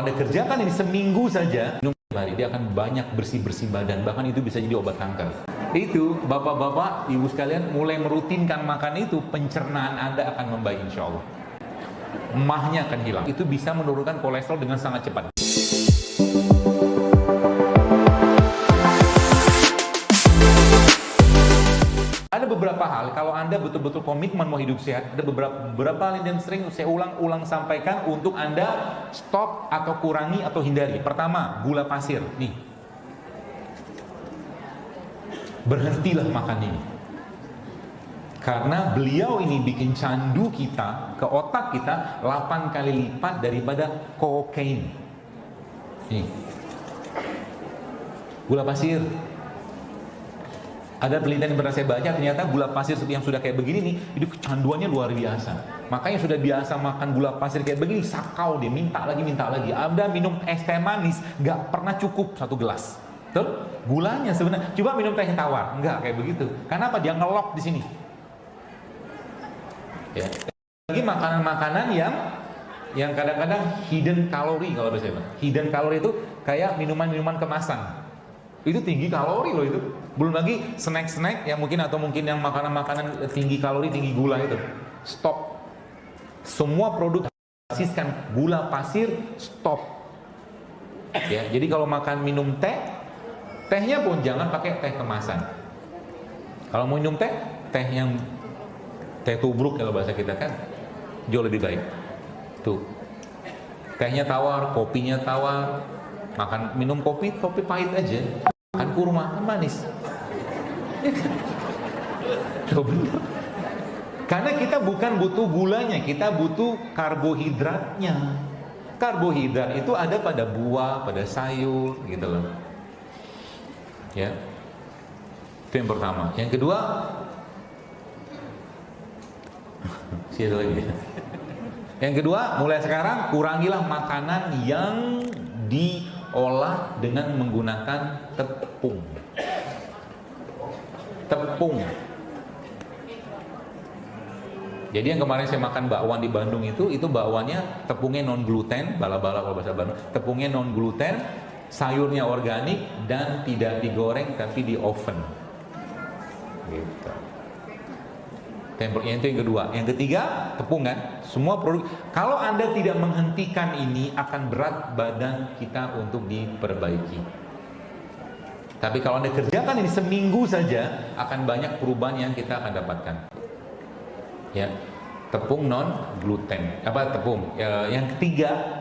Anda kerjakan ini seminggu saja, minum hari, dia akan banyak bersih-bersih badan, bahkan itu bisa jadi obat kanker. Itu bapak-bapak, ibu sekalian mulai merutinkan makan itu, pencernaan Anda akan membaik insya Allah. Emahnya akan hilang. Itu bisa menurunkan kolesterol dengan sangat cepat. Ada beberapa hal, kalau Anda betul-betul komitmen mau hidup sehat, ada beberapa hal yang sering saya ulang-ulang sampaikan untuk Anda stop atau kurangi atau hindari. Pertama, gula pasir. Nih, berhentilah makan ini. Karena beliau ini bikin candu kita, ke otak kita 8 kali lipat daripada kokain. Nih, gula pasir. Ada penelitian yang pernah saya baca, ternyata gula pasir seperti yang sudah kayak begini nih, itu kecanduannya luar biasa. Makanya sudah biasa makan gula pasir kayak begini, sakau dia, minta lagi. Anda minum es teh manis, nggak pernah cukup 1 gelas. Betul? Gulanya sebenarnya, coba minum teh tawar, nggak kayak begitu. Karena apa? Dia ngelok di sini. Ya. Lagi makanan-makanan yang kadang-kadang hidden kalori kalau bahasa Indonesia. Hidden kalori itu kayak minuman-minuman kemasan. Itu tinggi kalori loh itu. Belum lagi snack-snack yang mungkin yang makanan-makanan tinggi kalori, tinggi gula itu. Stop. Semua produk basiskan gula pasir, stop. Ya, jadi kalau makan minum teh, tehnya pun jangan pakai teh kemasan. Kalau mau minum teh, teh tubruk kalau bahasa kita kan jauh lebih baik. Tuh. Tehnya tawar, kopinya tawar. Minum kopi pahit aja. Makan kurma, kan manis. Karena kita bukan butuh gulanya, kita butuh karbohidratnya. Karbohidrat itu ada pada buah, pada sayur, gitu loh. Ya. Itu yang pertama. Yang kedua, yang kedua, mulai sekarang kurangilah makanan yang diolah dengan menggunakan tepung. Jadi yang kemarin saya makan bakwan di Bandung itu bakwannya tepungnya non gluten, bala-bala kalau bahasa Bandung, tepungnya non gluten, sayurnya organik dan tidak digoreng tapi di oven. Gitu. Itu yang kedua. Yang ketiga, tepung kan. Semua produk. Kalau Anda tidak menghentikan ini, akan berat badan kita untuk diperbaiki. Tapi kalau Anda kerjakan ini seminggu saja, akan banyak perubahan yang kita akan dapatkan. Ya, tepung non gluten. Tepung. Yang ketiga,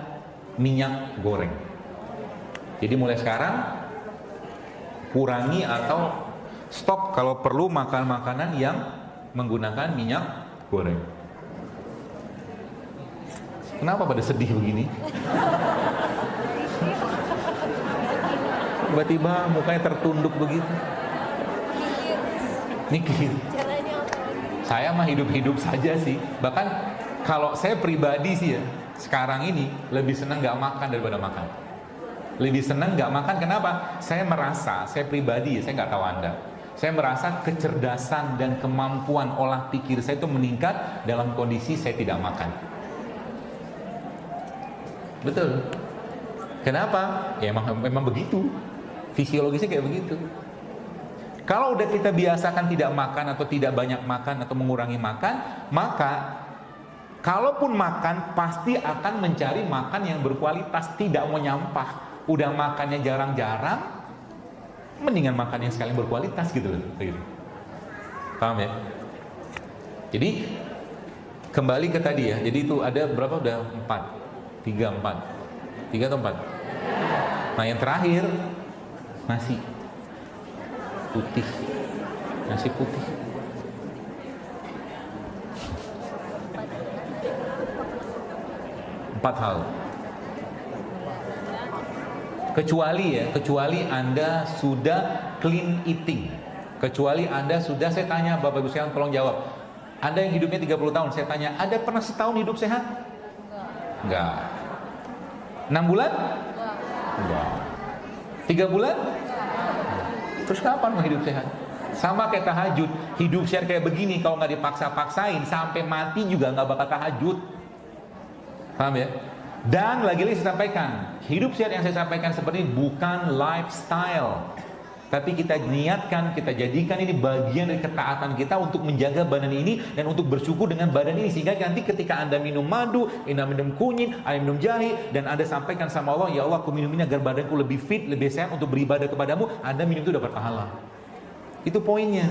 minyak goreng. Jadi mulai sekarang kurangi atau stop kalau perlu makan makanan yang menggunakan minyak goreng. Kenapa pada sedih begini? Tiba-tiba mukanya tertunduk begitu. Mikir. Saya mah hidup-hidup saja sih. Bahkan kalau saya pribadi sih ya, sekarang ini lebih senang nggak makan daripada makan. Lebih senang nggak makan, kenapa? Saya pribadi, saya nggak tahu Anda. Saya merasa kecerdasan dan kemampuan olah pikir saya itu meningkat dalam kondisi saya tidak makan. Betul. Kenapa? Ya memang begitu. Fisiologisnya kayak begitu. Kalau udah kita biasakan tidak makan atau tidak banyak makan atau mengurangi makan, maka kalaupun makan pasti akan mencari makan yang berkualitas, tidak mau nyampah. Udah makannya jarang-jarang, mendingan makan yang sekali berkualitas gitu loh. Paham ya? Jadi kembali ke tadi ya. Jadi itu ada berapa? Udah 3 atau 4. Nah yang terakhir nasi putih. 4 hal. Kecuali Anda sudah clean eating. Kecuali Anda sudah, saya tanya Bapak Ibu sekalian tolong jawab. Anda yang hidupnya 30 tahun, saya tanya, ada pernah setahun hidup sehat? Enggak. 6 bulan? Enggak. 3 bulan? Terus kapan mau hidup sehat? Sama kayak tahajud. Hidup sehat kayak begini, kalau nggak dipaksa-paksain, sampai mati juga nggak bakal tahajud. Paham ya? Dan lagi-lagi saya sampaikan, hidup sehat yang saya sampaikan seperti ini bukan lifestyle, tapi kita niatkan, kita jadikan ini bagian dari ketaatan kita untuk menjaga badan ini dan untuk bersyukur dengan badan ini, sehingga nanti ketika Anda minum madu, Anda minum kunyit, Anda minum jahe, dan Anda sampaikan sama Allah, ya Allah, aku minum ini agar badanku lebih fit, lebih sehat untuk beribadah kepadamu, Anda minum itu dapat pahala. Itu poinnya.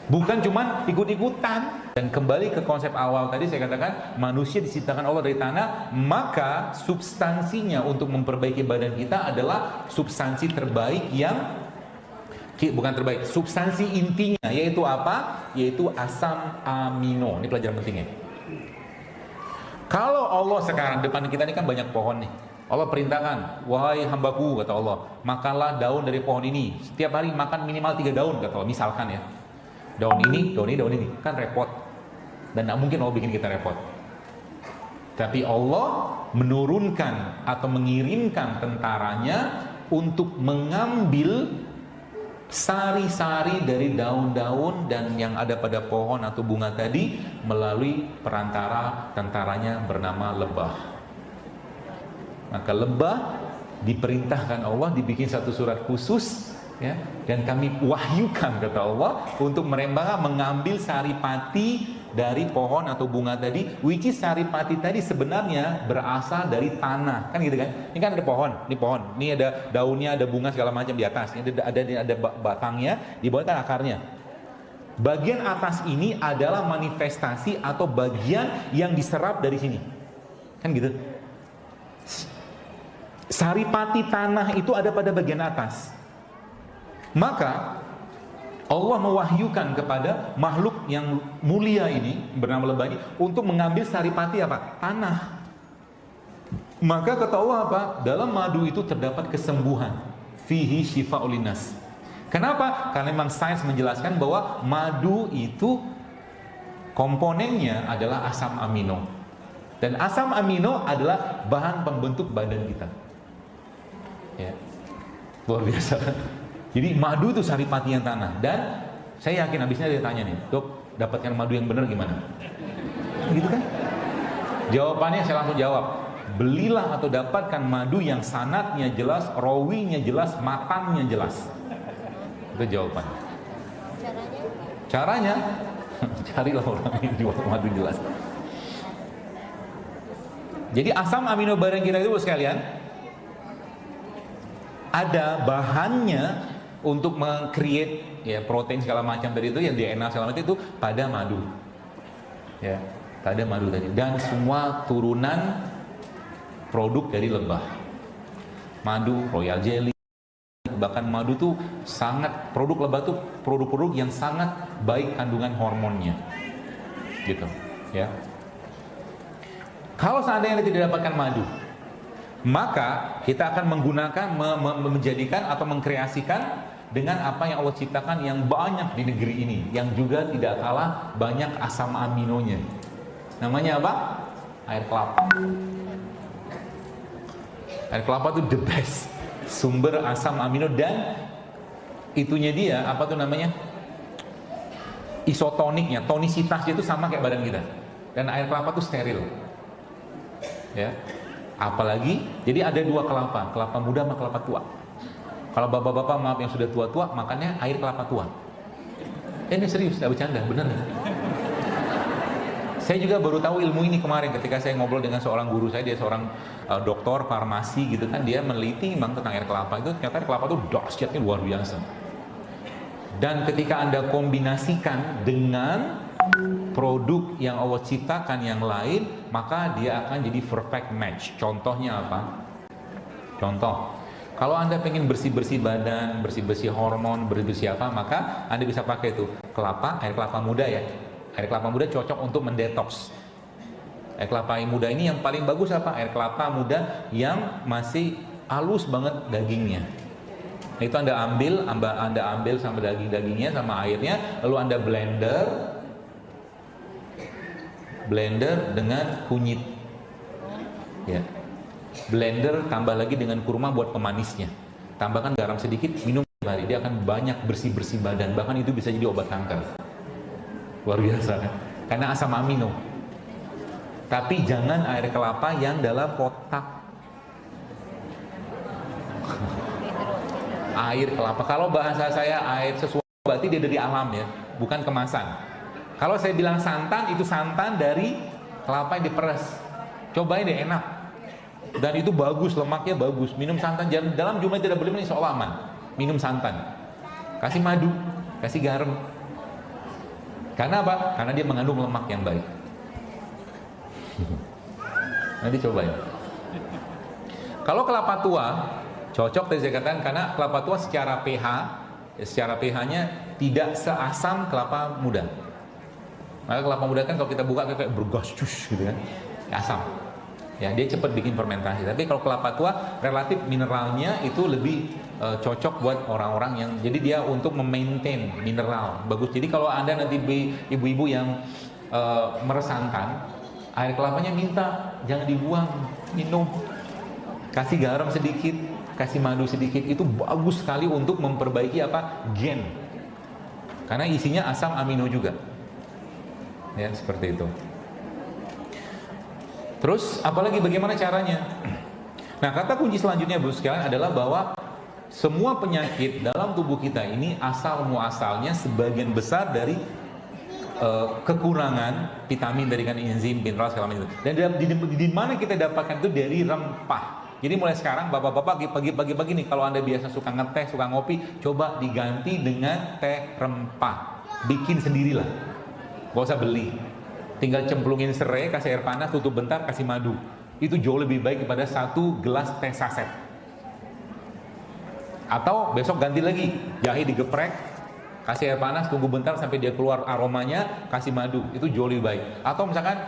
Bukan cuma ikut-ikutan. Dan kembali ke konsep awal tadi saya katakan, manusia diciptakan Allah dari tanah, maka substansinya untuk memperbaiki badan kita adalah substansi terbaik yang, bukan terbaik, substansi intinya, yaitu apa? Yaitu asam amino. Ini pelajaran pentingnya. Kalau Allah sekarang, depan kita ini kan banyak pohon nih, Allah perintahkan, wahai hambaku, kata Allah, makanlah daun dari pohon ini. Setiap hari makan minimal 3 daun, kata Allah, misalkan ya. Daun ini, kan repot. Dan tidak mungkin Allah bikin kita repot. Tapi Allah menurunkan atau mengirimkan tentaranya untuk mengambil sari-sari dari daun-daun dan yang ada pada pohon atau bunga tadi melalui perantara tentaranya bernama lebah. Maka lebah diperintahkan Allah, dibikin satu surat khusus, ya, dan kami wahyukan, kata Allah, untuk mereka mengambil saripati dari pohon atau bunga tadi, which is saripati tadi sebenarnya berasal dari tanah, kan gitu kan? Ini kan ada pohon, ini ada daunnya, ada bunga segala macam di atas, ini ada batangnya, di bawah kan akarnya. Bagian atas ini adalah manifestasi atau bagian yang diserap dari sini, kan gitu. Saripati tanah itu ada pada bagian atas. Maka Allah mewahyukan kepada makhluk yang mulia ini bernama lebah ini untuk mengambil saripati apa? Tanah. Maka kata Allah apa? Dalam madu itu terdapat kesembuhan. Fihi syifa'ul linnas. Kenapa? Karena memang sains menjelaskan bahwa madu itu komponennya adalah asam amino. Dan asam amino adalah bahan pembentuk badan kita. Ya. Luar biasa. Jadi madu itu saripati yang tanah. Dan saya yakin habisnya dia tanya nih, dok, dapatkan madu yang benar gimana? Gitu kan? Jawabannya saya langsung jawab, belilah atau dapatkan madu yang sanadnya jelas, rawinya jelas, matangnya jelas. Itu jawaban. Caranya carilah orang yang jual madu jelas. Jadi asam amino barang kita itu sekalian ada bahannya untuk meng-create ya protein segala macam tadi itu, yang DNA segala macam itu pada madu. Ya, pada madu tadi, dan semua turunan produk dari lebah. Madu, royal jelly, bahkan madu tuh sangat, produk lebah tuh produk-produk yang sangat baik kandungan hormonnya. Gitu, ya. Kalau seandainya tidak dapatkan madu, maka kita akan menggunakan, menjadikan atau mengkreasikan dengan apa yang Allah ciptakan yang banyak di negeri ini, yang juga tidak kalah banyak asam aminonya. Namanya apa? Air kelapa. Air kelapa itu the best sumber asam amino, dan itunya dia apa tuh namanya? Isotoniknya, tonisitasnya itu sama kayak badan kita. Dan air kelapa itu steril. Ya. Apalagi, jadi ada dua kelapa, kelapa muda sama kelapa tua. Kalau bapak-bapak maaf yang sudah tua-tua, makannya air kelapa tua. Ini serius, tidak bercanda, benar. Saya juga baru tahu ilmu ini kemarin ketika saya ngobrol dengan seorang guru saya, dia seorang dokter farmasi gitu kan, dia meneliti memang tentang air kelapa itu, ternyata air kelapa itu dahsyatnya luar biasa. Dan ketika Anda kombinasikan dengan produk yang Allah ciptakan yang lain, maka dia akan jadi perfect match. Contohnya apa? Contoh, kalau Anda pengen bersih-bersih badan, bersih-bersih hormon, bersih-bersih apa, maka Anda bisa pakai itu kelapa, air kelapa muda ya. Air kelapa muda cocok untuk mendetoks. Air kelapa muda ini yang paling bagus apa? Air kelapa muda yang masih halus banget dagingnya. Nah, itu Anda ambil sama daging-dagingnya sama airnya, lalu Anda blender dengan kunyit. Ya. Blender tambah lagi dengan kurma buat pemanisnya. Tambahkan garam sedikit, minum setiap hari. Dia akan banyak bersih-bersih badan. Bahkan itu bisa jadi obat kanker. Luar biasa kan? Karena asam amino. Tapi jangan air kelapa yang dalam kotak. air kelapa. Kalau bahasa saya air sesuatu berarti dia dari alam ya, bukan kemasan. Kalau saya bilang santan, itu santan dari kelapa yang diperes. Cobain deh, enak. Dan itu bagus, lemaknya bagus. Minum santan dalam jumlah tidak berlebihan, insya Allah aman. Minum santan. Kasih madu, kasih garam. Karena apa? Karena dia mengandung lemak yang baik. Nanti cobain. Kalau kelapa tua, cocok tadi saya katakan, karena kelapa tua secara pH-nya tidak seasam kelapa muda. Maka kelapa muda kan kalau kita buka kayak bergas cus gitu kan, asam. Ya, dia cepat bikin fermentasi. Tapi kalau kelapa tua relatif mineralnya itu lebih cocok buat orang-orang yang, jadi dia untuk memaintain mineral bagus. Jadi kalau Anda nanti ibu-ibu yang meresankan, air kelapanya minta jangan dibuang, minum. Kasih garam sedikit, kasih madu sedikit, itu bagus sekali untuk memperbaiki apa? Gen. Karena isinya asam amino juga. Ya, seperti itu. Terus apalagi bagaimana caranya? Nah, kata kunci selanjutnya Bro sekalian adalah bahwa semua penyakit dalam tubuh kita ini asal muasalnya sebagian besar dari kekurangan vitamin dari kan enzim, mineral segala macam itu. Dan di mana kita dapatkan itu dari rempah. Jadi mulai sekarang bapak-bapak pagi-pagi nih, kalau Anda biasa suka ngeteh, suka ngopi, coba diganti dengan teh rempah. Bikin sendirilah. Gak usah beli. Tinggal cemplungin serai, kasih air panas, tutup bentar, kasih madu. Itu jauh lebih baik daripada 1 gelas teh saset. Atau besok ganti lagi, jahe digeprek, kasih air panas, tunggu bentar sampai dia keluar aromanya, kasih madu. Itu jauh lebih baik. Atau misalkan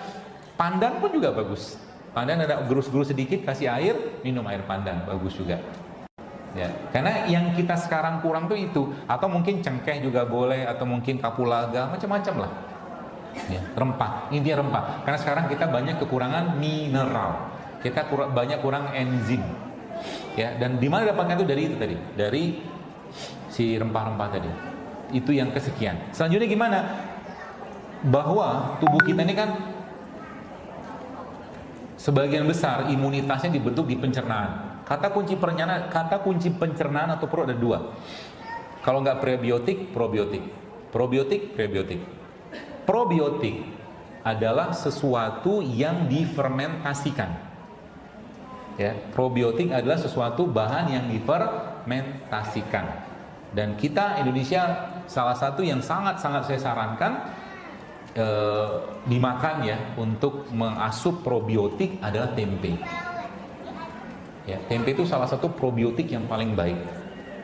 pandan pun juga bagus. Pandan ada gerus-gerus sedikit, kasih air, minum air pandan, bagus juga. Ya, karena yang kita sekarang kurang tuh itu. Atau mungkin cengkeh juga boleh, atau mungkin kapulaga, macam-macam lah. Ya, rempah, intinya rempah. Karena sekarang kita banyak kekurangan mineral, kita banyak kurang enzim. Ya, dan di mana dapatkan itu dari itu tadi, dari si rempah-rempah tadi. Itu yang kesekian. Selanjutnya gimana? Bahwa tubuh kita ini kan sebagian besar imunitasnya dibentuk di pencernaan. Kata kunci pencernaan atau pro ada 2. Kalau nggak prebiotik, probiotik. Probiotik, prebiotik. Probiotik adalah sesuatu yang difermentasikan. Ya, probiotik adalah sesuatu bahan yang difermentasikan. Dan kita Indonesia salah satu yang sangat-sangat saya sarankan dimakan ya untuk mengasup probiotik adalah tempe. Ya, tempe itu salah satu probiotik yang paling baik.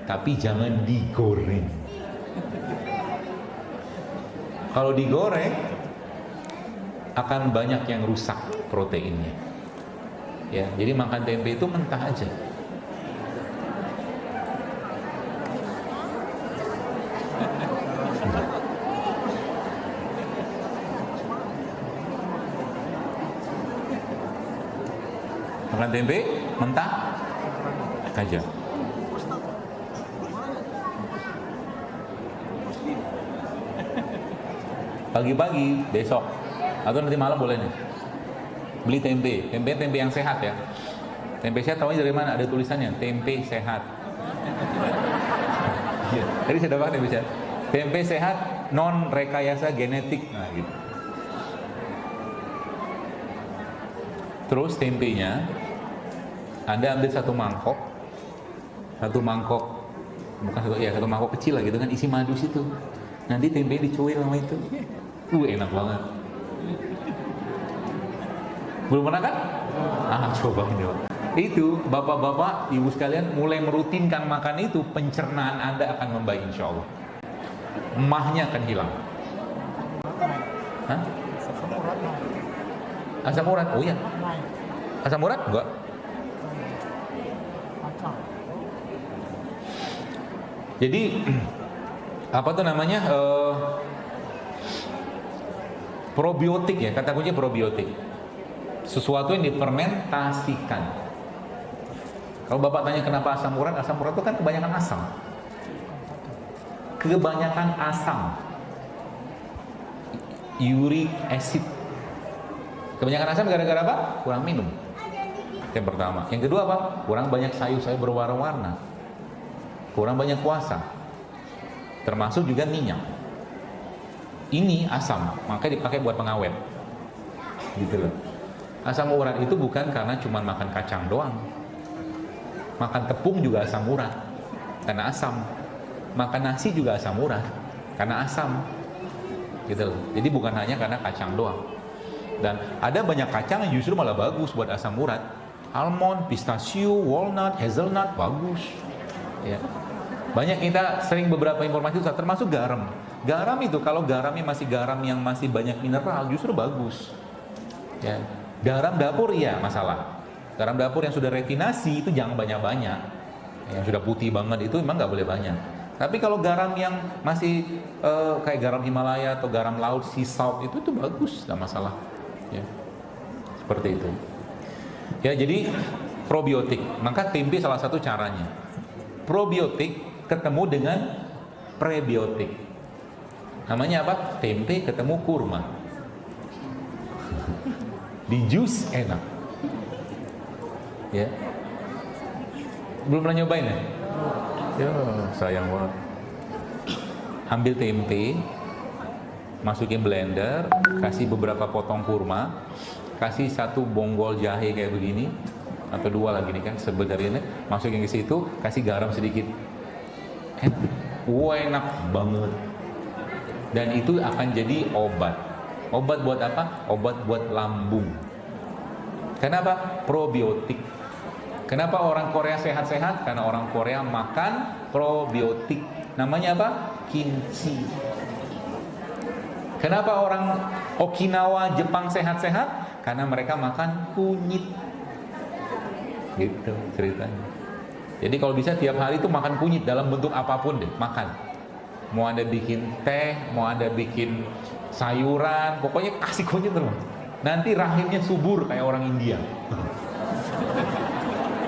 Tapi jangan digoreng. Kalau digoreng akan banyak yang rusak proteinnya. Ya, jadi makan tempe itu mentah aja. Makan tempe mentah aja. Pagi-pagi besok atau nanti malam boleh nih beli tempe yang sehat ya. Tempe sehat tahunya dari mana? Ada tulisannya tempe sehat. Ya, tadi saya dapat tempe sehat. Tempe sehat non rekayasa genetik. Nah, gitu. Terus tempenya Anda ambil satu mangkok bukan satu mangkok kecil lah gitu kan, isi madu situ. Nanti tempe dicuil sama itu. Enak banget. Belum pernah kan? Coba ini Pak. Itu bapak-bapak, ibu sekalian mulai merutinkan makan itu, pencernaan Anda akan membaik insya Allah. Emahnya akan hilang. Hah? Asam urat? Oh iya. Asam urat? Enggak. Jadi apa tuh namanya? Probiotik ya, kata kuncinya probiotik. Sesuatu yang difermentasikan. Kalau Bapak tanya kenapa asam urat itu kan kebanyakan asam. Kebanyakan asam. Uric acid. Kebanyakan asam gara-gara apa? Kurang minum. Yang pertama. Yang kedua apa? Kurang banyak sayur-sayur berwarna-warna. kurang banyak puasa, termasuk juga minyak. Ini asam, maka dipakai buat pengawet, gitu loh. Asam urat itu bukan karena cuma makan kacang doang, makan tepung juga asam urat, karena asam. Makan nasi juga asam urat, karena asam, gitu loh. Jadi bukan hanya karena kacang doang. Dan ada banyak kacang yang justru malah bagus buat asam urat. Almond, pistachio, walnut, hazelnut, bagus. Ya. Banyak kita sering beberapa informasi, termasuk garam. Garam itu kalau garamnya masih garam yang masih banyak mineral, justru bagus. Ya. Garam dapur iya masalah. Garam dapur yang sudah refinasi itu jangan banyak-banyak. Yang sudah putih banget itu memang nggak boleh banyak. Tapi kalau garam yang masih kayak garam Himalaya atau garam laut, sea salt itu bagus, nggak masalah. Ya. Seperti itu. Ya, jadi probiotik. Maka tempe salah satu caranya. Probiotik ketemu dengan prebiotik. Namanya apa? Tempe ketemu kurma. Di jus enak. Ya. Belum pernah nyobain ya? Ya, sayang banget. Ambil tempe, masukin blender, kasih beberapa potong kurma, kasih satu bonggol jahe kayak begini, atau dua lagi nih kan sebenarnya, masukin ke situ, kasih garam sedikit. Enak banget. Dan itu akan jadi obat. Obat buat apa? Obat buat lambung. Kenapa? Probiotik. Kenapa orang Korea sehat-sehat? Karena orang Korea makan probiotik. Namanya apa? Kimchi. Kenapa orang Okinawa, Jepang sehat-sehat? Karena mereka makan kunyit. Gitu ceritanya. Jadi kalau bisa tiap hari itu makan kunyit dalam bentuk apapun deh, makan. Mau ada bikin teh, mau ada bikin sayuran, pokoknya kasih kunyit terus. Nanti rahimnya subur kayak orang India.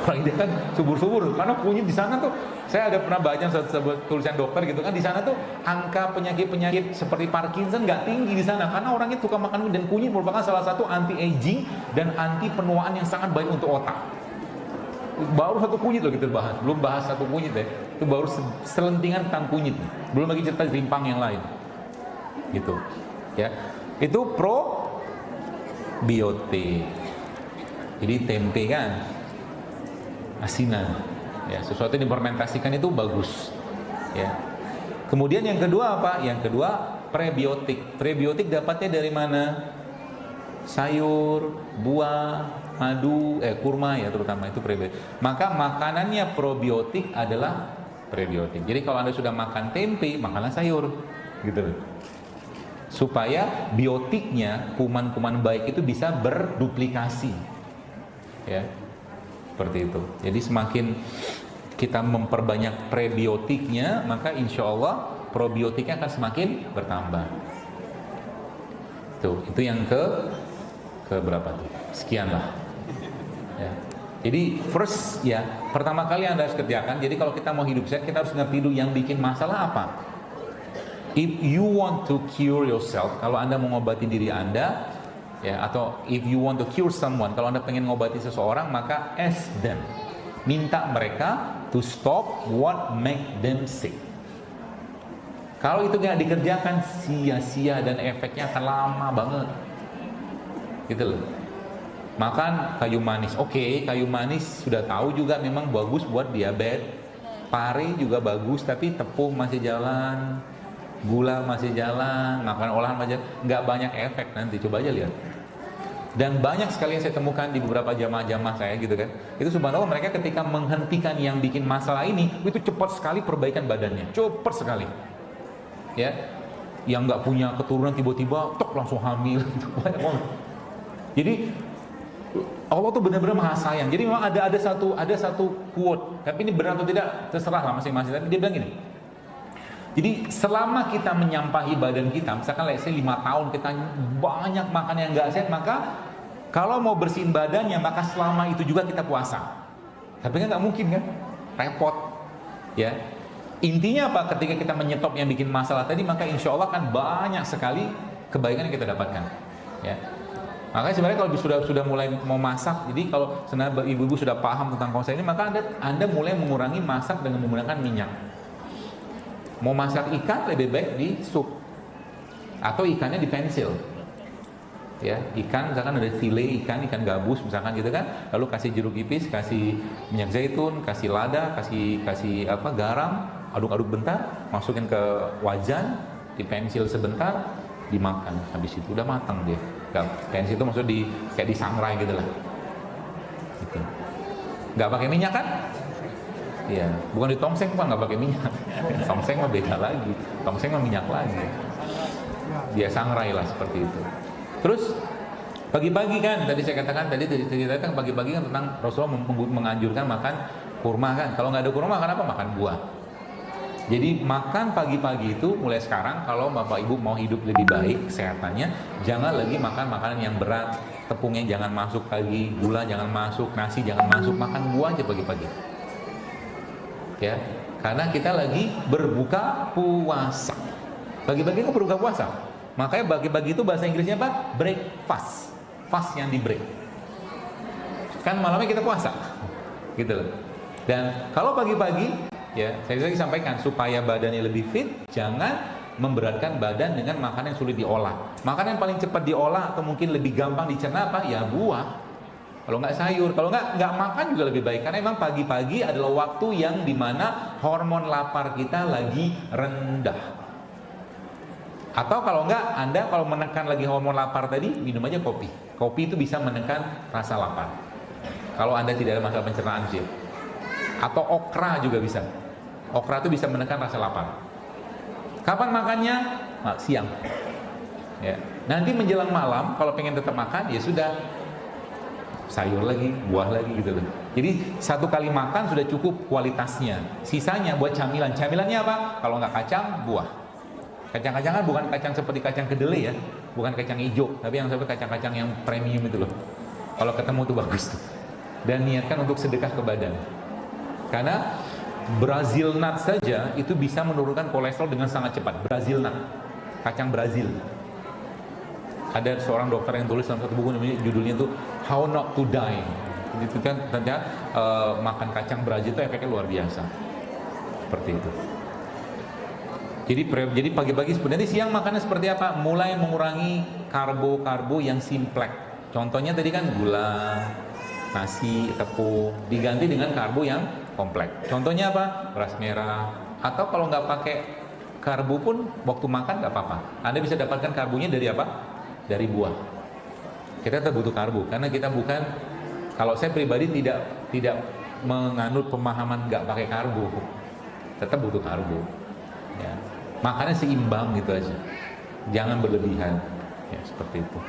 Orang India kan subur-subur, karena kunyit di sana tuh, saya ada pernah baca sebuah tulisan dokter gitu kan, di sana tuh angka penyakit-penyakit seperti Parkinson nggak tinggi di sana, karena orangnya suka makan kunyit, dan kunyit merupakan salah satu anti-aging dan anti penuaan yang sangat baik untuk otak. Baru satu kunyit loh kita bahas, belum bahas satu kunyit ya, itu baru selentingan tentang kunyit, belum lagi cerita rimpang yang lain, gitu, ya. Itu probiotik. Jadi tempe kan asinan, ya, sesuatu yang difermentasikan itu bagus, ya. Kemudian yang kedua apa? Yang kedua prebiotik. Prebiotik dapatnya dari mana? Sayur, buah, madu, kurma ya terutama itu prebiotik. Maka makanannya probiotik adalah prebiotik. Jadi kalau Anda sudah makan tempe, makanlah sayur, gitu. Supaya biotiknya, kuman-kuman baik itu bisa berduplikasi. Ya. Seperti itu. Jadi semakin kita memperbanyak prebiotiknya, maka insya Allah probiotiknya akan semakin bertambah. Itu yang ke berapa tuh? Sekian lah. Ya. Jadi first ya, pertama kali Anda harus kerjakan. Jadi kalau kita mau hidup sehat, kita harus ngerti dulu yang bikin masalah apa. If you want to cure yourself, kalau Anda mau ngobati diri Anda, ya, atau if you want to cure someone, kalau Anda pengen ngobati seseorang, maka ask them, minta mereka to stop what make them sick. Kalau itu nggak dikerjakan, sia-sia dan efeknya akan lama banget, gitu loh. Makan kayu manis, oke, kayu manis sudah tahu juga memang bagus buat diabetes. Pare juga bagus, tapi tepung masih jalan, gula masih jalan, makan olahan masih jalan, nggak banyak efek nanti. Coba aja lihat. Dan banyak sekali yang saya temukan di beberapa jamaah-jamaah saya gitu kan, itu subhanallah mereka ketika menghentikan yang bikin masalah ini, itu cepat sekali perbaikan badannya, cepat sekali. Ya, yang nggak punya keturunan tiba-tiba tok langsung hamil, banyak banget. Jadi Allah tuh benar-benar maha sayang. Jadi memang ada satu quote, tapi ini benar atau tidak terserah lah masing-masing. Tapi dia bilang gini. Jadi selama kita menyampahi badan kita, misalkan let's say 5 tahun kita banyak makan yang nggak sehat, maka kalau mau bersihin badannya, maka selama itu juga kita puasa. Tapi kan nggak mungkin kan, repot. Ya, intinya apa? Ketika kita menyetop yang bikin masalah tadi, maka insya Allah kan banyak sekali kebaikan yang kita dapatkan. Ya, Makanya sebenarnya kalau sudah mulai mau masak, jadi kalau sebenarnya ibu-ibu sudah paham tentang konsep ini, maka anda mulai mengurangi masak dengan menggunakan minyak. Mau masak ikan lebih baik di sup atau ikannya di pensil. Ya, ikan misalkan ada file ikan gabus misalkan gitu kan, lalu kasih jeruk nipis, kasih minyak zaitun, kasih lada, kasih garam, aduk-aduk bentar, masukin ke wajan, di pensil sebentar, dimakan. Habis itu udah matang dia. Pensil itu maksudnya kayak disangrai gitu lah. Gitu. Nggak pakai minyak kan? Iya, bukan di tongseng Pak, nggak pakai minyak. Tongseng mah beda lagi. Tongseng mah minyak lagi. Dia sangrai lah seperti itu. Terus pagi-pagi kan, tadi saya katakan pagi-pagi kan tentang Rasulullah menganjurkan makan kurma kan. Kalau nggak ada kurma makan apa? Makan buah. Jadi makan pagi-pagi itu mulai sekarang, kalau Bapak Ibu mau hidup lebih baik kesehatannya, jangan lagi makan makanan yang berat. Tepungnya jangan masuk pagi, gula jangan masuk, nasi jangan masuk, makan buah aja pagi-pagi. Ya, karena kita lagi berbuka puasa. Pagi-pagi itu berbuka puasa. Makanya pagi-pagi itu bahasa Inggrisnya apa? Breakfast. Fast yang di break. Kan malamnya kita puasa. Gitu loh. Dan kalau pagi-pagi, ya, saya lagi sampaikan supaya badannya lebih fit, jangan memberatkan badan dengan makanan yang sulit diolah. Makanan yang paling cepat diolah atau mungkin lebih gampang dicerna apa? Ya buah. Kalau nggak sayur, kalau nggak makan juga lebih baik. Karena memang pagi-pagi adalah waktu yang dimana hormon lapar kita lagi rendah. Atau kalau nggak, Anda kalau menekan lagi hormon lapar tadi, minum aja kopi. Kopi itu bisa menekan rasa lapar. Kalau Anda tidak ada masalah pencernaan sih. Atau okra juga bisa. Okra itu bisa menekan rasa lapar. Kapan makannya? Siang. Ya. Nanti menjelang malam, kalau pengen tetap makan, ya sudah. Sayur lagi, buah lagi gitu loh. Jadi satu kali makan sudah cukup kualitasnya. Sisanya buat camilan. Camilannya apa? Kalau nggak kacang, buah. Kacang-kacangan bukan kacang seperti kacang kedelai ya, bukan kacang hijau, tapi yang seperti kacang-kacang yang premium itu loh. Kalau ketemu tuh bagus tuh. Dan niatkan untuk sedekah ke badan. Karena Brazil nut saja itu bisa menurunkan kolesterol dengan sangat cepat. Brazil nut, kacang Brazil. Ada seorang dokter yang tulis dalam satu buku namanya, judulnya itu How Not to Die. Itu kan ternyata makan kacang Brazil itu efeknya luar biasa. Seperti itu. Jadi pagi-pagi sebenarnya siang makannya seperti apa? Mulai mengurangi karbo-karbo yang simplek. Contohnya tadi kan gula, nasi, tepung, diganti dengan karbo yang kompleks. Contohnya apa? Beras merah. Atau kalau nggak pakai karbo pun waktu makan nggak apa-apa. Anda bisa dapatkan karbonya dari apa? Dari buah. Kita tetap butuh karbo karena kita bukan, kalau saya pribadi tidak menganut pemahaman nggak pakai karbo. Tetap butuh karbo. Ya. Makannya seimbang gitu aja. Jangan berlebihan. Ya, seperti itu.